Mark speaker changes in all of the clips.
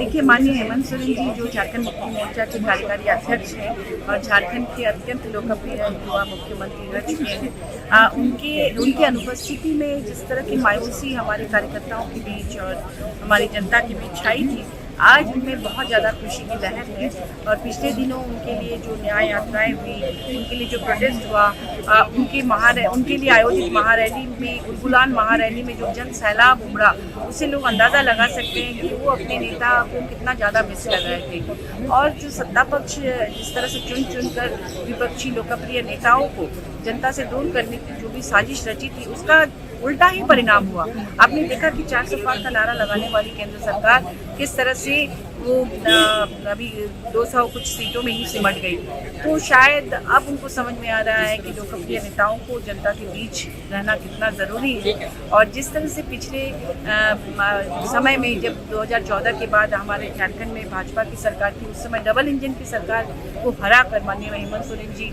Speaker 1: देखिए, माननीय हेमंत सोरेन जी जो झारखंड मुक्ति मोर्चा के कार्यकारी अध्यक्ष हैं और झारखंड के अत्यंत लोकप्रिय युवा मुख्यमंत्री रह चुके हैं, उनकी अनुपस्थिति में जिस तरह की मायूसी हमारे कार्यकर्ताओं के बीच और हमारी जनता के बीच छाई थी, आज उनमें बहुत ज़्यादा खुशी की लहर है। और पिछले दिनों उनके लिए जो न्याय यात्राएं हुई, उनके लिए जो प्रोटेस्ट हुआ, उनके लिए आयोजित महारैली में, उलगुलान महारैली में जो जन सैलाब उमड़ा, उससे लोग अंदाज़ा लगा सकते हैं कि वो अपने नेता को कितना ज़्यादा मिस कर रहे थे। और जो सत्ता पक्ष जिस तरह से चुन चुन कर विपक्षी लोकप्रिय नेताओं को जनता से दूर करने की जो भी साजिश रची थी, उसका उल्टा ही परिणाम हुआ। आपने देखा कि 400 पार का नारा लगाने वाली केंद्र सरकार किस तरह से वो अभी 200 कुछ सीटों में ही सिमट गई। तो शायद अब उनको समझ में आ रहा है कि लोकप्रिय नेताओं को जनता के बीच रहना कितना ज़रूरी है। और जिस तरह से पिछले समय में जब 2014 के बाद हमारे झारखंड में भाजपा की सरकार थी, उस समय डबल इंजन की सरकार को हरा कर माननीय हेमंत सोरेन जी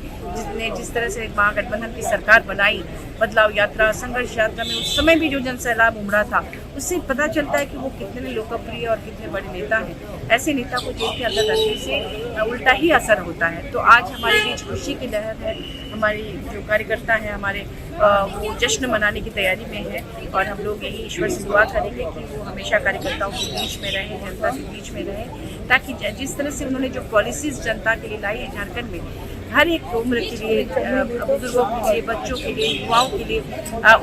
Speaker 1: ने जिस तरह से महागठबंधन की सरकार बनाई, बदलाव यात्रा, संघर्ष यात्रा में उस समय भी जो जन सैलाब उमड़ा था, उससे पता चलता है कि वो कितने लोकप्रिय और कितने बड़े नेता हैं। ऐसे नेता को जेल के अंदर रखने से उल्टा ही असर होता है। तो आज हमारे बीच खुशी की लहर है, हमारी जो कार्यकर्ता हैं हमारे वो जश्न मनाने की तैयारी में है। और हम लोग यही ईश्वर से दुआ करेंगे कि वो हमेशा कार्यकर्ताओं के बीच में रहें, जनता के बीच में रहें, ताकि जिस तरह से उन्होंने जो पॉलिसीज़ जनता के लिए लाई है झारखंड में, हर एक उम्र के लिए, बुजुर्गों के लिए, बच्चों के लिए, युवाओं के लिए,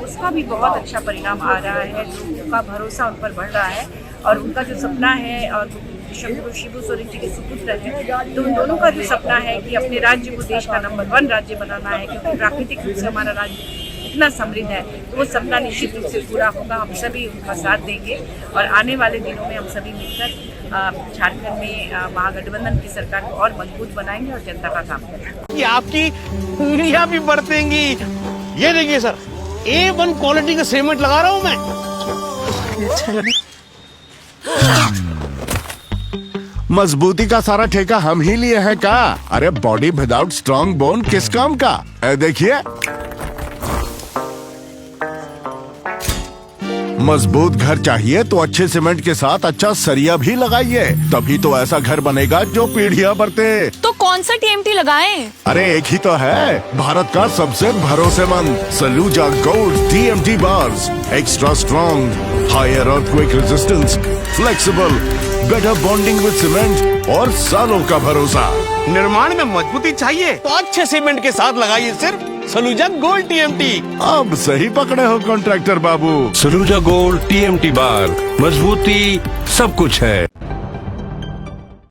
Speaker 1: उसका भी बहुत अच्छा परिणाम आ रहा है। लोगों का भरोसा उन पर बढ़ रहा है और उनका जो सपना है, और शिबू सोरेन जी के सुपुत्र हैं, तो उन दोनों का जो सपना है कि अपने राज्य को देश का नंबर 1 राज्य बनाना है, क्योंकि प्राकृतिक रूप से हमारा राज्य इतना समृद्ध है, तो वो सपना निश्चित रूप से पूरा होगा। हम सभी उनका साथ देंगे और आने वाले दिनों में हम सभी मिलकर झारखंड में महागठबंधन की सरकार को और मजबूत बनाएंगे और जनता का काम करेंगे।
Speaker 2: ये आपकी उंगलियां भी बढ़तेंगी। ये देखिए सर, A1 क्वालिटी का सीमेंट लगा रहा हूं मैं।
Speaker 3: मजबूती का सारा ठेका हम ही लिए हैं का? अरे बॉडी विदाउट स्ट्रॉन्ग बोन किस काम का? देखिए, मजबूत घर चाहिए तो अच्छे सीमेंट के साथ अच्छा सरिया भी लगाइए, तभी तो ऐसा घर बनेगा जो पीढ़ियां बरते।
Speaker 4: तो कौन सा TMT लगाएं?
Speaker 3: अरे एक ही तो है, भारत का सबसे भरोसेमंद Saluja gold TMT bars. Extra strong, higher earthquake resistance, flexible, better bonding with cement और सालों का भरोसा।
Speaker 2: निर्माण में मजबूती चाहिए तो अच्छे सीमेंट के साथ लगाइए सिर्फ सलूजा गोल्ड TMT।
Speaker 3: अब सही पकड़े हो कॉन्ट्रैक्टर बाबू।
Speaker 5: सलूजा गोल्ड TMT बार, मजबूती सब कुछ है।